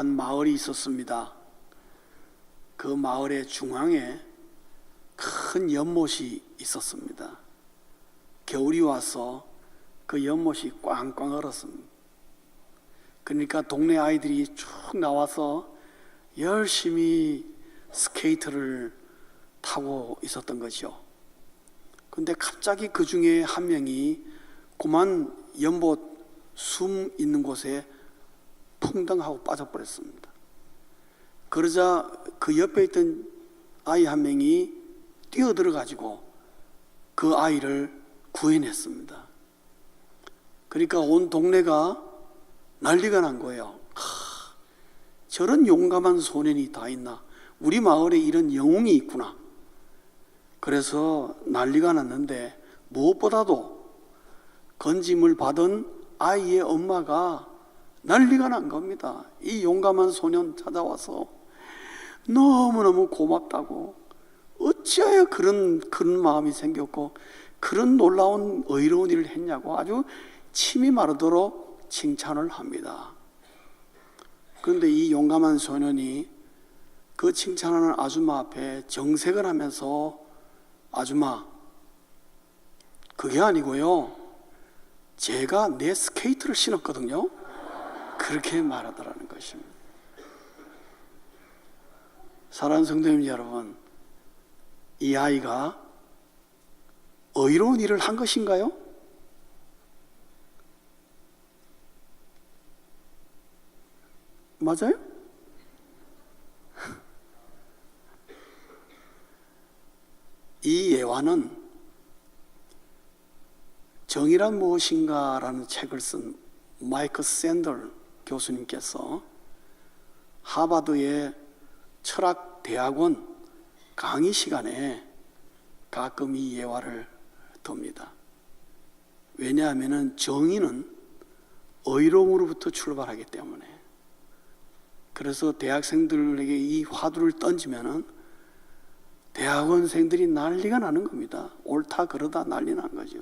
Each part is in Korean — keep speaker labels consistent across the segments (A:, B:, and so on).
A: 한 마을이 있었습니다. 그 마을의 중앙에 큰 연못이 있었습니다. 겨울이 와서 그 연못이 꽝꽝 얼었습니다. 그러니까 동네 아이들이 쭉 나와서 열심히 스케이트를 타고 있었던 거죠. 근데 갑자기 그 중에 한 명이 그만 연못 숨 있는 곳에 풍덩하고 빠져버렸습니다. 그러자 그 옆에 있던 아이 한 명이 뛰어들어가지고 그 아이를 구해냈습니다. 그러니까 온 동네가 난리가 난 거예요. 저런 용감한 소년이 다 있나? 우리 마을에 이런 영웅이 있구나. 그래서 난리가 났는데 무엇보다도 건짐을 받은 아이의 엄마가 난리가 난 겁니다. 이 용감한 소년 찾아와서 너무너무 고맙다고, 어찌하여 그런 마음이 생겼고 그런 놀라운 의로운 일을 했냐고 아주 침이 마르도록 칭찬을 합니다. 그런데 이 용감한 소년이 그 칭찬하는 아줌마 앞에 정색을 하면서, 아줌마, 그게 아니고요, 제가 내 스케이트를 신었거든요, 그렇게 말하더라는 것입니다. 사랑하는 성도님 여러분, 이 아이가 의로운 일을 한 것인가요? 맞아요? 이 예화는 정의란 무엇인가라는 책을 쓴 마이크 샌들 교수님께서 하버드의 철학대학원 강의 시간에 가끔 이 예화를 듭니다. 왜냐하면 정의는 의로움으로부터 출발하기 때문에. 그래서 대학생들에게 이 화두를 던지면은 대학원생들이 난리가 나는 겁니다. 옳다 그러다 난리 난 거죠.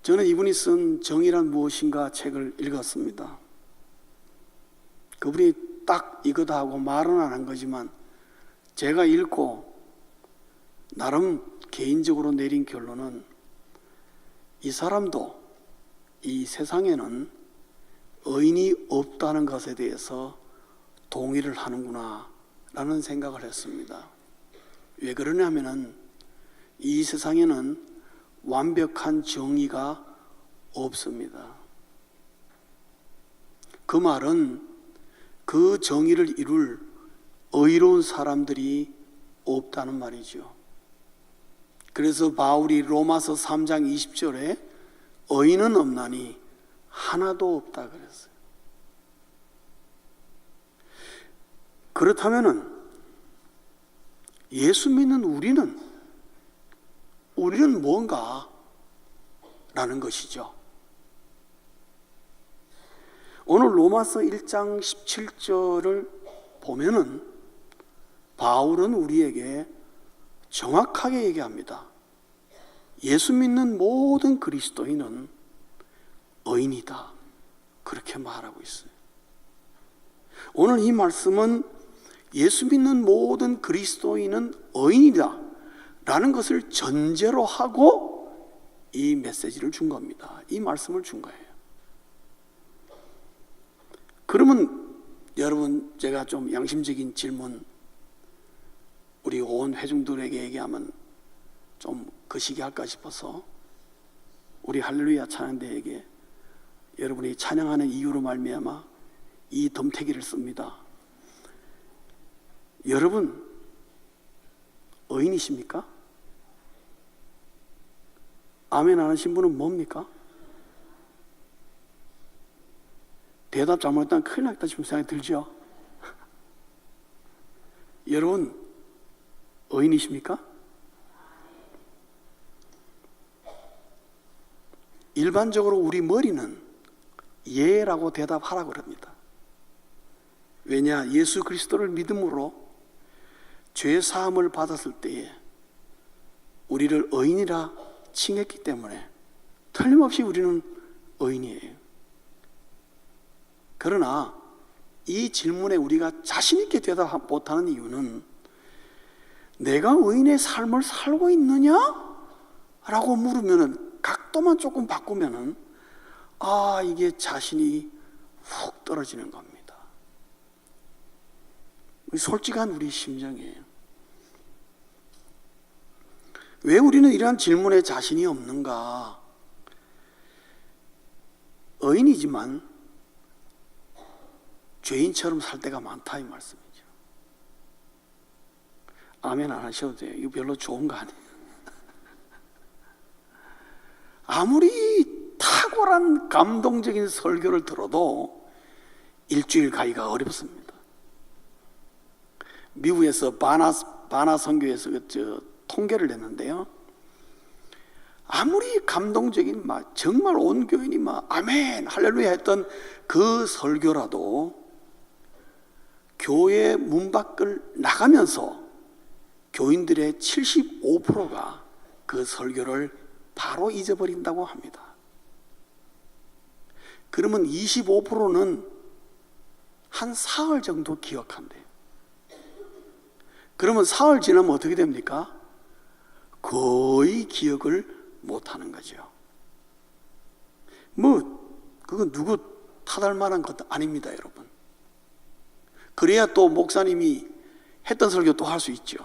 A: 저는 이분이 쓴 정의란 무엇인가 책을 읽었습니다. 그분이 딱 이거다 하고 말은 안 한 거지만 제가 읽고 나름 개인적으로 내린 결론은, 이 사람도 이 세상에는 의인이 없다는 것에 대해서 동의를 하는구나 라는 생각을 했습니다. 왜 그러냐면은 이 세상에는 완벽한 정의가 없습니다. 그 말은 그 정의를 이룰 의로운 사람들이 없다는 말이죠. 그래서 바울이 로마서 3장 20절에 의인은 없나니 하나도 없다 그랬어요. 그렇다면은 예수 믿는 우리는 뭔가? 라는 것이죠. 오늘 로마서 1장 17절을 보면은 바울은 우리에게 정확하게 얘기합니다. 예수 믿는 모든 그리스도인은 의인이다, 그렇게 말하고 있어요. 오늘 이 말씀은 예수 믿는 모든 그리스도인은 의인이다 라는 것을 전제로 하고 이 메시지를 준 겁니다. 이 말씀을 준 거예요. 그러면 여러분, 제가 좀 양심적인 질문 우리 온 회중들에게 얘기하면 좀 거시기 할까 싶어서 우리 할렐루야 찬양대에게 여러분이 찬양하는 이유로 말미암아 이 덤태기를 씁니다. 여러분, 의인이십니까? 아멘 안 하신 분은 뭡니까? 대답 잘못했다면 큰일 났다 싶은 생각이 들죠? 여러분, 의인이십니까? 일반적으로 우리 머리는 예라고 대답하라고 그럽니다. 왜냐? 예수 그리스도를 믿음으로 죄 사함을 받았을 때에 우리를 의인이라 칭했기 때문에 틀림없이 우리는 의인이에요. 그러나 이 질문에 우리가 자신 있게 대답 못하는 이유는 내가 의인의 삶을 살고 있느냐? 라고 물으면은 각도만 조금 바꾸면은 이게 자신이 훅 떨어지는 겁니다. 솔직한 우리 심정이에요. 왜 우리는 이러한 질문에 자신이 없는가? 의인이지만 죄인처럼 살 때가 많다 이 말씀이죠. 아멘 안 하셔도 돼요. 이거 별로 좋은 거 아니에요. 아무리 탁월한 감동적인 설교를 들어도 일주일 가기가 어렵습니다. 미국에서 바나 선교에서 통계를 냈는데요, 아무리 감동적인 정말 온 교인이 아멘 할렐루야 했던 그 설교라도 교회 문 밖을 나가면서 교인들의 75%가 그 설교를 바로 잊어버린다고 합니다. 그러면 25%는 한 사흘 정도 기억한대요. 그러면 사흘 지나면 어떻게 됩니까? 거의 기억을 못하는 거죠. 그건 누구 탓할 만한 것도 아닙니다, 여러분. 그래야 또 목사님이 했던 설교 또 할 수 있죠.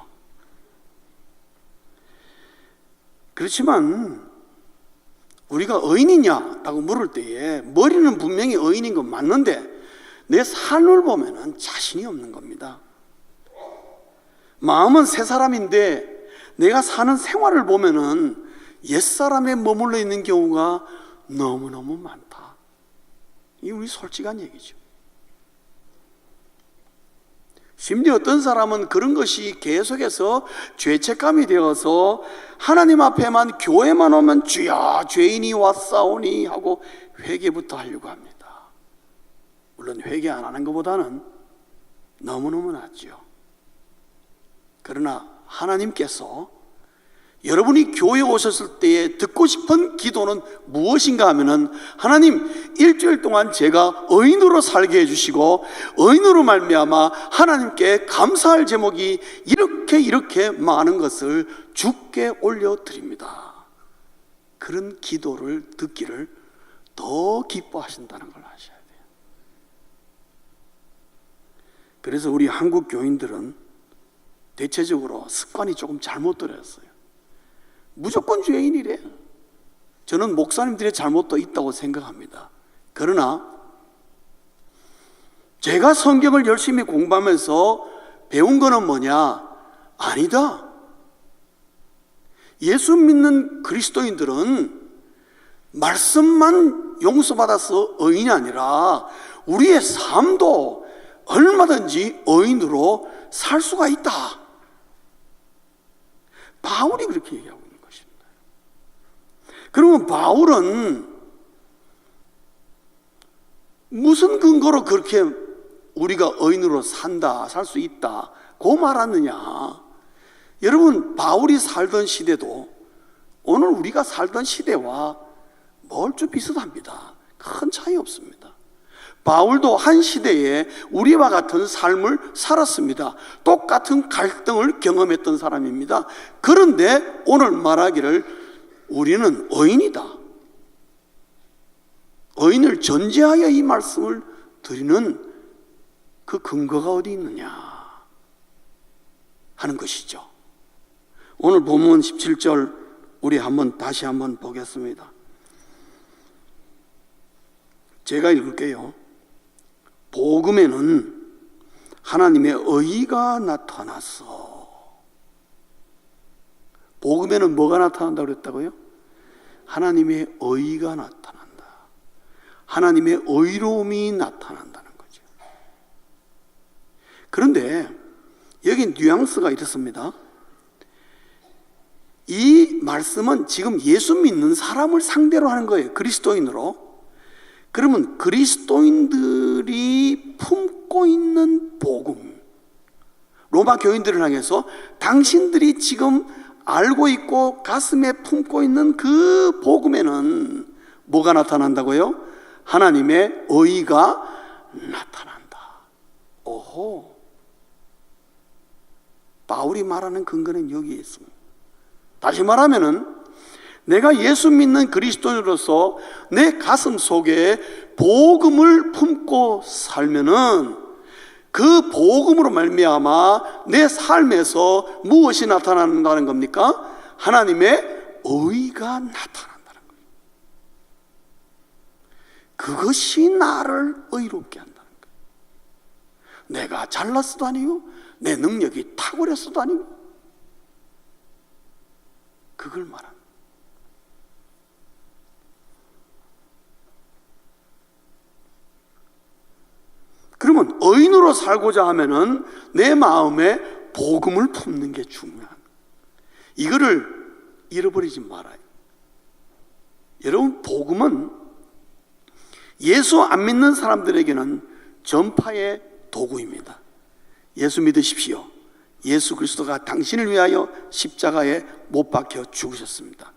A: 그렇지만 우리가 의인이냐라고 물을 때에 머리는 분명히 의인인 건 맞는데 내 삶을 보면은 자신이 없는 겁니다. 마음은 새 사람인데 내가 사는 생활을 보면은 옛사람에 머물러 있는 경우가 너무너무 많다. 이게 우리 솔직한 얘기죠. 심지어 어떤 사람은 그런 것이 계속해서 죄책감이 되어서 하나님 앞에만 교회만 오면 주야 죄인이 왔사오니 하고 회개부터 하려고 합니다. 물론 회개 안 하는 것보다는 너무너무 낫죠. 그러나 하나님께서 여러분이 교회에 오셨을 때에 듣고 싶은 기도는 무엇인가 하면은 하나님 일주일 동안 제가 의인으로 살게 해주시고 의인으로 말미암아 하나님께 감사할 제목이 이렇게 많은 것을 주께 올려드립니다. 그런 기도를 듣기를 더 기뻐하신다는 걸 아셔야 돼요. 그래서 우리 한국 교인들은 대체적으로 습관이 조금 잘못 들었어요. 무조건 죄인이래. 저는 목사님들의 잘못도 있다고 생각합니다. 그러나 제가 성경을 열심히 공부하면서 배운 거는 뭐냐? 아니다. 예수 믿는 그리스도인들은 말씀만 용서받아서 의인이 아니라 우리의 삶도 얼마든지 의인으로 살 수가 있다. 바울이 그렇게 얘기하고 있는 것입니다. 그러면 바울은 무슨 근거로 그렇게 우리가 의인으로 살 수 있다 고 말하느냐? 여러분, 바울이 살던 시대도 오늘 우리가 살던 시대와 멀쩡 비슷합니다. 큰 차이 없습니다. 바울도 한 시대에 우리와 같은 삶을 살았습니다. 똑같은 갈등을 경험했던 사람입니다. 그런데 오늘 말하기를 우리는 의인이다, 의인을 전제하여 이 말씀을 드리는 그 근거가 어디 있느냐 하는 것이죠. 오늘 본문 17절 우리 다시 한번 보겠습니다. 제가 읽을게요. 복음에는 하나님의 의가 나타났어. 복음에는 뭐가 나타난다고 그랬다고요? 하나님의 의가 나타난다. 하나님의 의로움이 나타난다는 거죠. 그런데 여기 뉘앙스가 이렇습니다. 이 말씀은 지금 예수 믿는 사람을 상대로 하는 거예요. 그리스도인으로. 그러면 그리스도인들이 품고 있는 복음, 로마 교인들을 향해서 당신들이 지금 알고 있고 가슴에 품고 있는 그 복음에는 뭐가 나타난다고요? 하나님의 의가 나타난다. 오호. 바울이 말하는 근거는 여기에 있습니다. 다시 말하면은 내가 예수 믿는 그리스도인으로서 내 가슴 속에 복음을 품고 살면은 그 복음으로 말미암아 내 삶에서 무엇이 나타난다는 겁니까? 하나님의 의가 나타난다는 거예요. 그것이 나를 의롭게 한다는 거예요. 내가 잘났어도 아니고 내 능력이 탁월했어도 아니고 그걸 말합니다. 그러면 의인으로 살고자 하면은 내 마음에 복음을 품는 게 중요한 거예요. 이거를 잃어버리지 말아요. 여러분, 복음은 예수 안 믿는 사람들에게는 전파의 도구입니다. 예수 믿으십시오. 예수 그리스도가 당신을 위하여 십자가에 못 박혀 죽으셨습니다.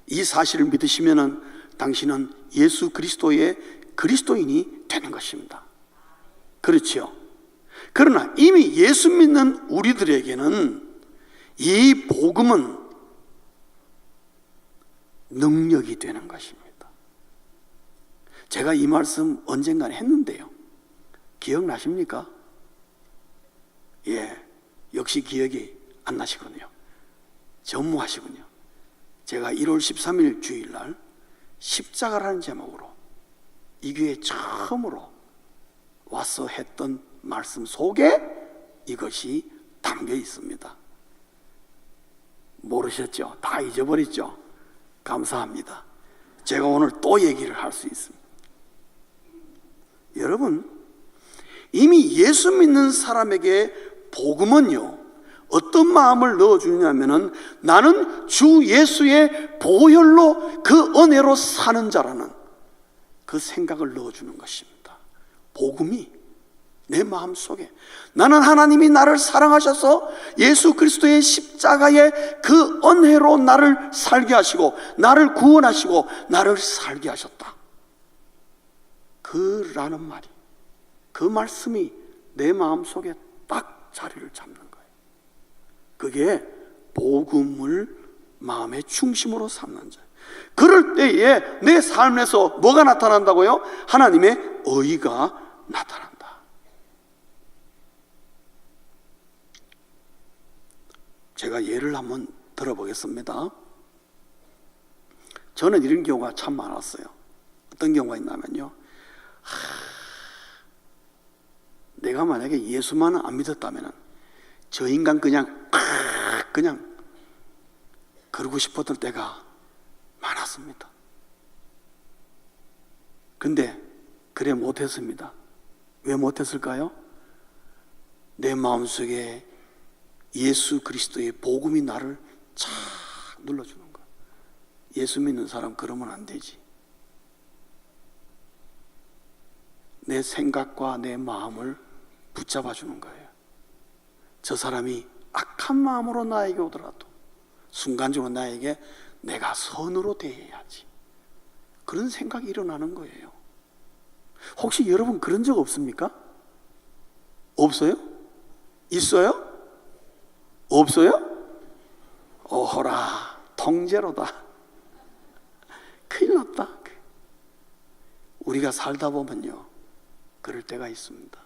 A: 이 사실을 믿으시면은 당신은 예수 그리스도의 그리스도인이 되는 것입니다. 그렇죠. 그러나 이미 예수 믿는 우리들에게는 이 복음은 능력이 되는 것입니다. 제가 이 말씀 언젠가 했는데요. 기억나십니까? 예, 역시 기억이 안 나시군요. 전무하시군요. 제가 1월 13일 주일날 십자가라는 제목으로 이 교회에 처음으로 와서 했던 말씀 속에 이것이 담겨 있습니다. 모르셨죠? 다 잊어버렸죠? 감사합니다. 제가 오늘 또 얘기를 할 수 있습니다. 여러분, 이미 예수 믿는 사람에게 복음은요, 어떤 마음을 넣어주냐면은 나는 주 예수의 보혈로 그 은혜로 사는 자라는 그 생각을 넣어주는 것입니다. 복음이 내 마음속에 나는 하나님이 나를 사랑하셔서 예수 그리스도의 십자가의 그 은혜로 나를 살게 하시고 나를 구원하시고 나를 살게 하셨다. 그라는 말이, 그 말씀이 내 마음속에 딱 자리를 잡는 거예요. 그게 복음을 마음의 중심으로 삼는 자예요. 그럴 때에 내 삶에서 뭐가 나타난다고요? 하나님의 의가 나타난다. 제가 예를 한번 들어보겠습니다. 저는 이런 경우가 참 많았어요. 어떤 경우가 있냐면요, 내가 만약에 예수만 안 믿었다면 저 인간 그냥 그러고 싶었던 때가 많았습니다. 근데 그래 못했습니다. 왜 못했을까요? 내 마음속에 예수 그리스도의 복음이 나를 착 눌러주는 거예요. 예수 믿는 사람 그러면 안 되지. 내 생각과 내 마음을 붙잡아 주는 거예요. 저 사람이 악한 마음으로 나에게 오더라도 순간적으로 나에게 내가 선으로 대해야지, 그런 생각이 일어나는 거예요. 혹시 여러분 그런 적 없습니까? 없어요? 있어요? 없어요? 어허라, 통제로다. 큰일 났다. 우리가 살다 보면요, 그럴 때가 있습니다.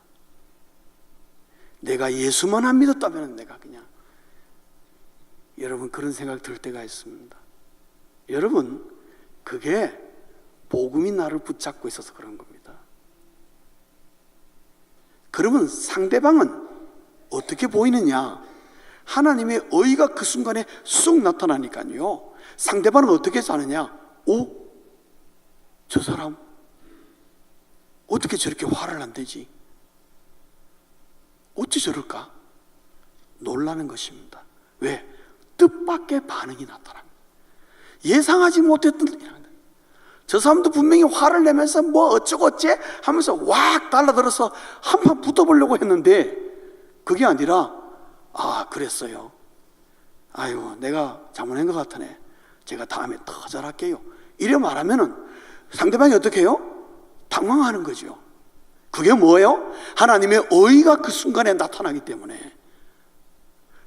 A: 내가 예수만 안 믿었다면 내가 그냥, 여러분 그런 생각 들 때가 있습니다. 여러분, 그게 복음이 나를 붙잡고 있어서 그런 겁니다. 그러면 상대방은 어떻게 보이느냐? 하나님의 의가 그 순간에 쑥 나타나니까요, 상대방은 어떻게 사느냐? 오? 저 사람 어떻게 저렇게 화를 안 내지? 어찌 저럴까? 놀라는 것입니다. 왜? 뜻밖의 반응이 나타납니다. 예상하지 못했던 일입니다. 저 사람도 분명히 화를 내면서 뭐 어쩌고 어째 하면서 왁 달라들어서 한판 붙어보려고 했는데 그게 아니라, 아, 그랬어요. 아유, 내가 잘못한 것 같으네. 제가 다음에 더 잘할게요. 이래 말하면은 상대방이 어떻게 해요? 당황하는 거죠. 그게 뭐예요? 하나님의 의의가 그 순간에 나타나기 때문에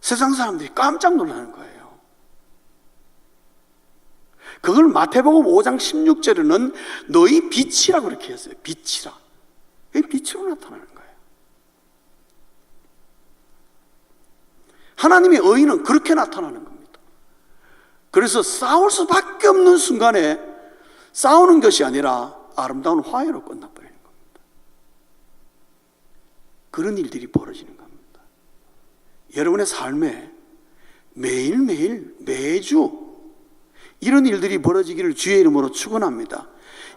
A: 세상 사람들이 깜짝 놀라는 거예요. 그걸 마태복음 5장 16절에는 너희 빛이라고 그렇게 했어요. 빛이라. 빛으로 나타나는 거예요. 하나님의 의의는 그렇게 나타나는 겁니다. 그래서 싸울 수밖에 없는 순간에 싸우는 것이 아니라 아름다운 화해로 끝나버리는 겁니다. 그런 일들이 벌어지는 겁니다. 여러분의 삶에 매일매일 매주 이런 일들이 벌어지기를 주의 이름으로 축원합니다.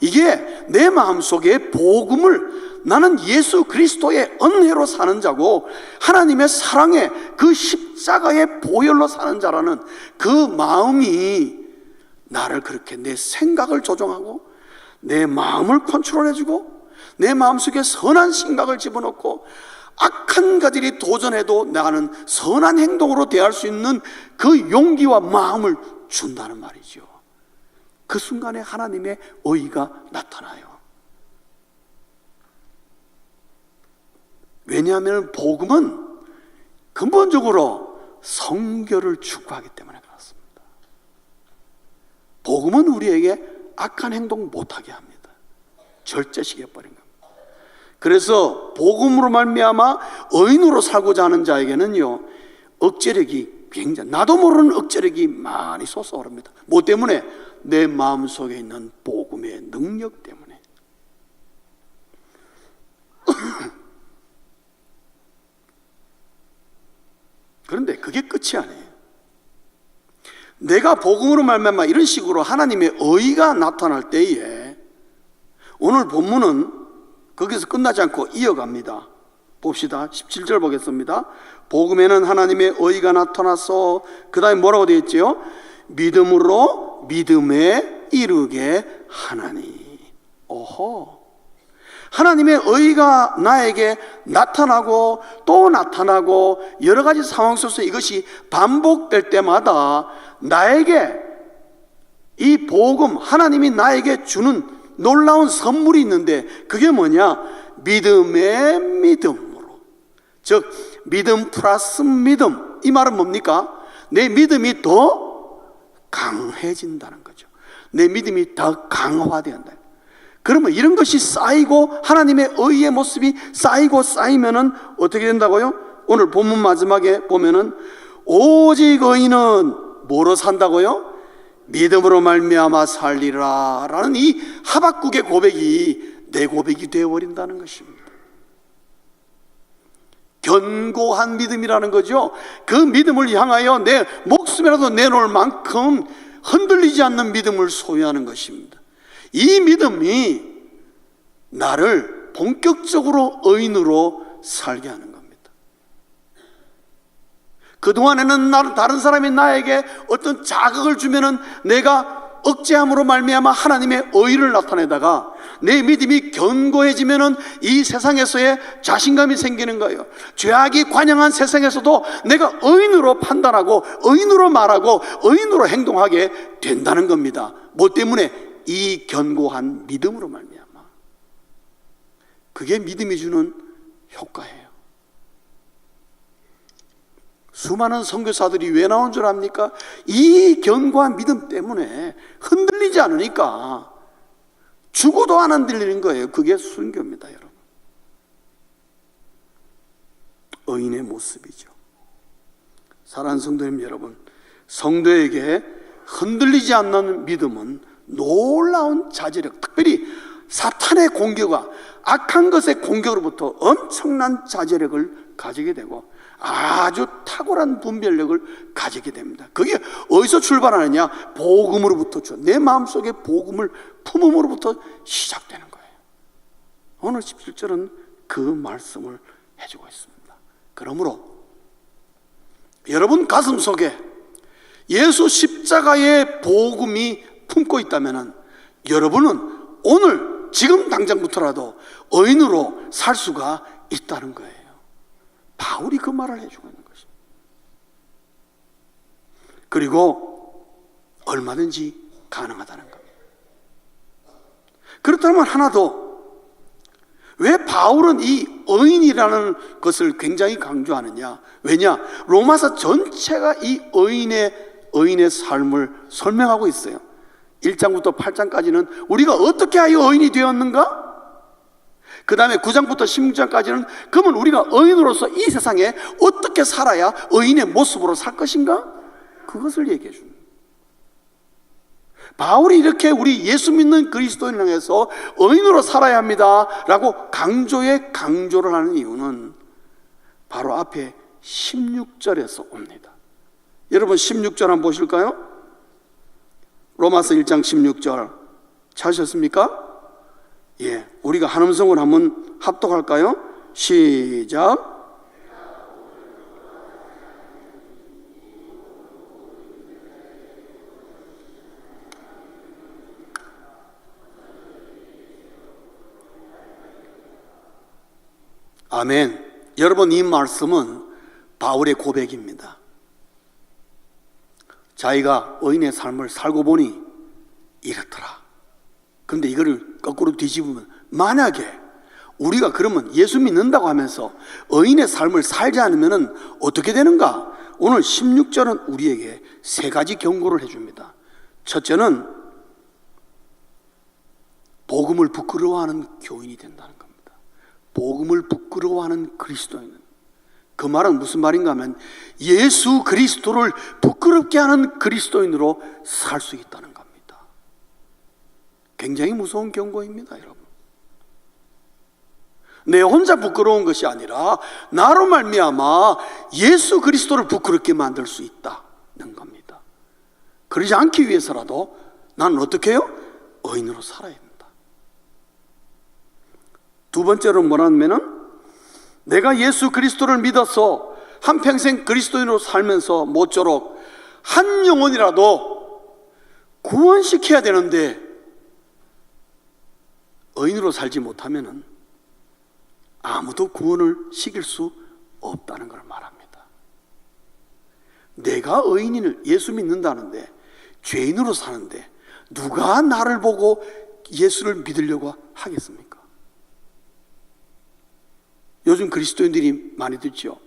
A: 이게 내 마음속에 복음을 나는 예수 그리스도의 은혜로 사는 자고 하나님의 사랑의 그 십자가의 보혈로 사는 자라는 그 마음이 나를 그렇게 내 생각을 조정하고 내 마음을 컨트롤해주고 내 마음속에 선한 생각을 집어넣고 악한 가지들이 도전해도 나는 선한 행동으로 대할 수 있는 그 용기와 마음을 준다는 말이죠. 그 순간에 하나님의 의의가 나타나요. 왜냐하면 복음은 근본적으로 성결을 추구하기 때문에 그렇습니다. 복음은 우리에게 악한 행동 못하게 합니다. 절제시켜버린 겁니다. 그래서 복음으로 말미암아 의인으로 살고자 하는 자에게는요, 억제력이 굉장히, 나도 모르는 억제력이 많이 솟아오릅니다. 뭐 때문에? 내 마음속에 있는 복음의 능력 때문에. 그런데 그게 끝이 아니에요. 내가 복음으로 말미암아 이런 식으로 하나님의 의의가 나타날 때에 오늘 본문은 거기서 끝나지 않고 이어갑니다. 봅시다. 17절 보겠습니다. 복음에는 하나님의 의의가 나타나서 그 다음에 뭐라고 되어 있죠? 믿음으로 믿음에 이르게 하나니. 오호. 하나님의 의의가 나에게 나타나고 또 나타나고 여러 가지 상황 속에서 이것이 반복될 때마다 나에게 이 복음, 하나님이 나에게 주는 놀라운 선물이 있는데 그게 뭐냐? 믿음의 믿음으로. 즉 믿음 플러스 믿음. 이 말은 뭡니까? 내 믿음이 더 강해진다는 거죠. 내 믿음이 더 강화된다. 그러면 이런 것이 쌓이고 하나님의 의의 모습이 쌓이고 쌓이면은 어떻게 된다고요? 오늘 본문 마지막에 보면은 오직 의인은 뭐로 산다고요? 믿음으로 말미암아 살리라 라는 이 하박국의 고백이 내 고백이 되어버린다는 것입니다. 견고한 믿음이라는 거죠. 그 믿음을 향하여 내 목숨이라도 내놓을 만큼 흔들리지 않는 믿음을 소유하는 것입니다. 이 믿음이 나를 본격적으로 의인으로 살게 하는 겁니다. 그동안에는 다른 사람이 나에게 어떤 자극을 주면은 내가 억제함으로 말미암아 하나님의 의의를 나타내다가 내 믿음이 견고해지면은 이 세상에서의 자신감이 생기는 거예요. 죄악이 관영한 세상에서도 내가 의인으로 판단하고 의인으로 말하고 의인으로 행동하게 된다는 겁니다. 뭐 때문에? 이 견고한 믿음으로 말미암아. 그게 믿음이 주는 효과예요. 수많은 선교사들이 왜 나온 줄 압니까? 이 견고한 믿음 때문에 흔들리지 않으니까 죽어도 안 흔들리는 거예요. 그게 순교입니다, 여러분. 의인의 모습이죠. 사랑하는 성도님 여러분, 성도에게 흔들리지 않는 믿음은 놀라운 자제력, 특별히 사탄의 공격과 악한 것의 공격으로부터 엄청난 자제력을 가지게 되고 아주 탁월한 분별력을 가지게 됩니다. 그게 어디서 출발하느냐? 복음으로부터, 내 마음속에 복음을 품음으로부터 시작되는 거예요. 오늘 17절은 그 말씀을 해주고 있습니다. 그러므로 여러분 가슴 속에 예수 십자가의 복음이 품고 있다면 여러분은 오늘 지금 당장부터라도 의인으로 살 수가 있다는 거예요. 바울이 그 말을 해주고 있는 것입니다. 그리고 얼마든지 가능하다는 겁니다. 그렇다면 하나 더, 왜 바울은 이 의인이라는 것을 굉장히 강조하느냐? 왜냐? 로마서 전체가 이 의인의 삶을 설명하고 있어요. 1장부터 8장까지는 우리가 어떻게 하여 의인이 되었는가? 그 다음에 9장부터 16장까지는 그러면 우리가 의인으로서 이 세상에 어떻게 살아야 의인의 모습으로 살 것인가? 그것을 얘기해 줍니다. 바울이 이렇게 우리 예수 믿는 그리스도인을 향해서 의인으로 살아야 합니다 라고 강조를 하는 이유는 바로 앞에 16절에서 옵니다. 여러분 16절 한번 보실까요? 로마서 1장 16절 찾으셨습니까? 예, 우리가 한 음성으로 한번 합독할까요? 시작. 아멘. 여러분, 이 말씀은 바울의 고백입니다. 자기가 의인의 삶을 살고 보니 이렇더라. 그런데 이거를 거꾸로 뒤집으면, 만약에 우리가 그러면 예수 믿는다고 하면서 의인의 삶을 살지 않으면 어떻게 되는가? 오늘 16절은 우리에게 세 가지 경고를 해줍니다. 첫째는 복음을 부끄러워하는 교인이 된다는 겁니다. 복음을 부끄러워하는 그리스도인은, 그 말은 무슨 말인가 하면 예수 그리스도를 부끄럽게 하는 그리스도인으로 살 수 있다는 겁니다. 굉장히 무서운 경고입니다, 여러분. 내 혼자 부끄러운 것이 아니라 나로 말미암아 예수 그리스도를 부끄럽게 만들 수 있다는 겁니다. 그러지 않기 위해서라도 나는 어떻게 해요? 의인으로 살아야 된다. 두 번째로 뭐냐면은, 내가 예수 그리스도를 믿어서 한평생 그리스도인으로 살면서 모쪼록 한 영혼이라도 구원시켜야 되는데 의인으로 살지 못하면은 아무도 구원을 시킬 수 없다는 걸 말합니다. 내가 의인을 예수 믿는다는데, 죄인으로 사는데 누가 나를 보고 예수를 믿으려고 하겠습니까? 요즘 그리스도인들이 많이 듣죠.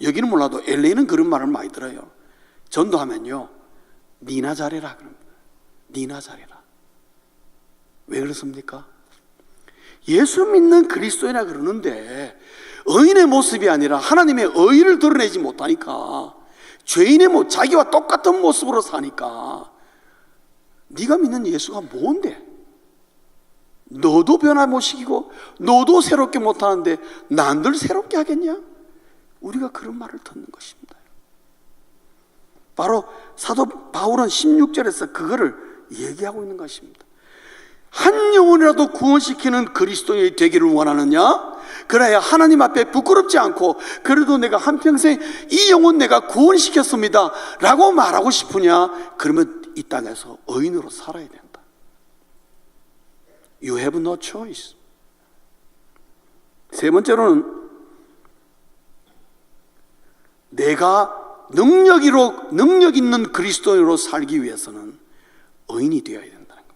A: 여기는 몰라도 LA는 그런 말을 많이 들어요. 전도하면요, 니나 잘해라 그럽니다. 니나 잘해라. 왜 그렇습니까? 예수 믿는 그리스도이나 그러는데 의인의 모습이 아니라 하나님의 의를 드러내지 못하니까, 죄인의 자기와 똑같은 모습으로 사니까, 네가 믿는 예수가 뭔데? 너도 변화 못 시키고 너도 새롭게 못하는데 남들 새롭게 하겠냐? 우리가 그런 말을 듣는 것입니다. 바로 사도 바울은 16절에서 그거를 얘기하고 있는 것입니다. 한 영혼이라도 구원시키는 그리스도인이 되기를 원하느냐? 그래야 하나님 앞에 부끄럽지 않고, 그래도 내가 한평생 이 영혼 내가 구원시켰습니다 라고 말하고 싶으냐? 그러면 이 땅에서 의인으로 살아야 된다. You have no choice. 세 번째로는, 내가 능력 있는 그리스도인으로 살기 위해서는 의인이 되어야 된다는 겁니다.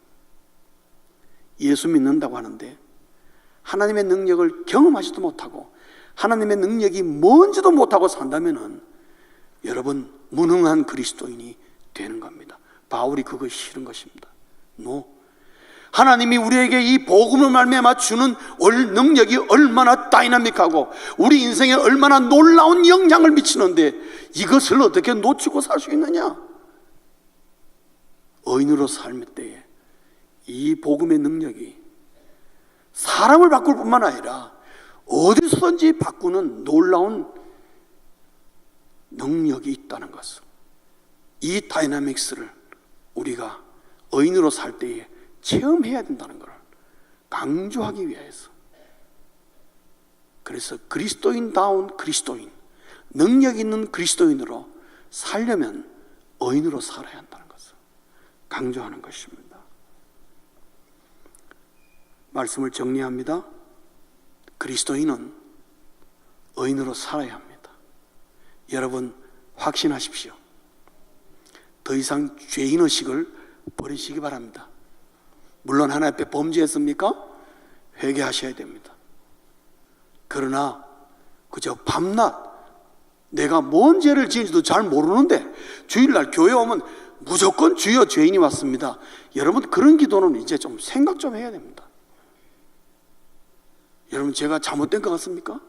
A: 예수 믿는다고 하는데 하나님의 능력을 경험하지도 못하고 하나님의 능력이 뭔지도 못하고 산다면은 여러분, 무능한 그리스도인이 되는 겁니다. 바울이 그거 싫은 것입니다. 하나님이 우리에게 이 복음을 말미암아 주는 능력이 얼마나 다이나믹하고 우리 인생에 얼마나 놀라운 영향을 미치는데 이것을 어떻게 놓치고 살 수 있느냐? 의인으로 삶의 때에 이 복음의 능력이 사람을 바꿀 뿐만 아니라 어디서든지 바꾸는 놀라운 능력이 있다는 것을, 이 다이나믹스를 우리가 의인으로 살 때에 체험해야 된다는 것을 강조하기 위해서, 그래서 그리스도인다운 그리스도인, 능력 있는 그리스도인으로 살려면 의인으로 살아야 한다는 것을 강조하는 것입니다. 말씀을 정리합니다. 그리스도인은 의인으로 살아야 합니다. 여러분, 확신하십시오. 더 이상 죄인의식을 버리시기 바랍니다. 물론 하나님 앞에 범죄했습니까? 회개하셔야 됩니다. 그러나 그저 밤낮 내가 뭔 죄를 지은지도 잘 모르는데 주일날 교회 오면 무조건 주여 죄인이 왔습니다. 여러분, 그런 기도는 이제 좀 생각 좀 해야 됩니다. 여러분, 제가 잘못된 것 같습니까?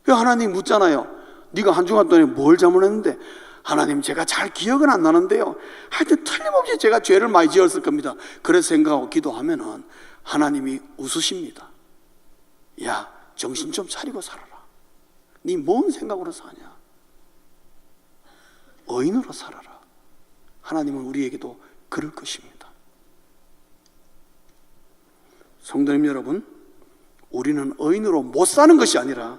A: 왜 하나님 묻잖아요. 네가 한 주간 동안에 뭘 잘못했는데? 하나님, 제가 잘 기억은 안 나는데요, 하여튼 틀림없이 제가 죄를 많이 지었을 겁니다. 그래서 생각하고 기도하면은 하나님이 웃으십니다. 야, 정신 좀 차리고 살아라. 네 뭔 생각으로 사냐? 의인으로 살아라. 하나님은 우리에게도 그럴 것입니다. 성도님 여러분, 우리는 의인으로 못 사는 것이 아니라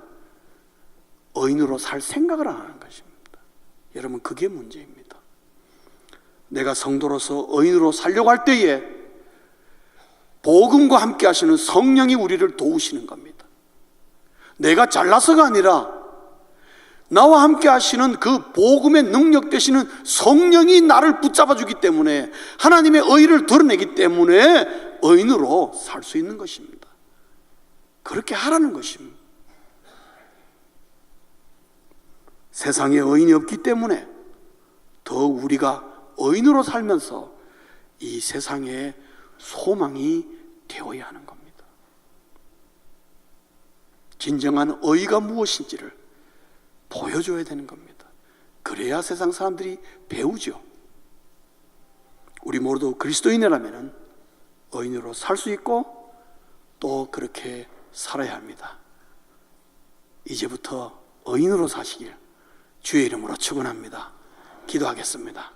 A: 의인으로 살 생각을 안 하는 것입니다. 여러분, 그게 문제입니다. 내가 성도로서 의인으로 살려고 할 때에 복음과 함께 하시는 성령이 우리를 도우시는 겁니다. 내가 잘나서가 아니라 나와 함께 하시는 그 복음의 능력 되시는 성령이 나를 붙잡아 주기 때문에, 하나님의 의를 드러내기 때문에 의인으로 살 수 있는 것입니다. 그렇게 하라는 것입니다. 세상에 의인이 없기 때문에 더욱 우리가 의인으로 살면서 이 세상에 소망이 되어야 하는 겁니다. 진정한 의가 무엇인지를 보여줘야 되는 겁니다. 그래야 세상 사람들이 배우죠. 우리 모두 그리스도인이라면 의인으로 살 수 있고 또 그렇게 살아야 합니다. 이제부터 의인으로 사시길 주의 이름으로 축원합니다. 기도하겠습니다.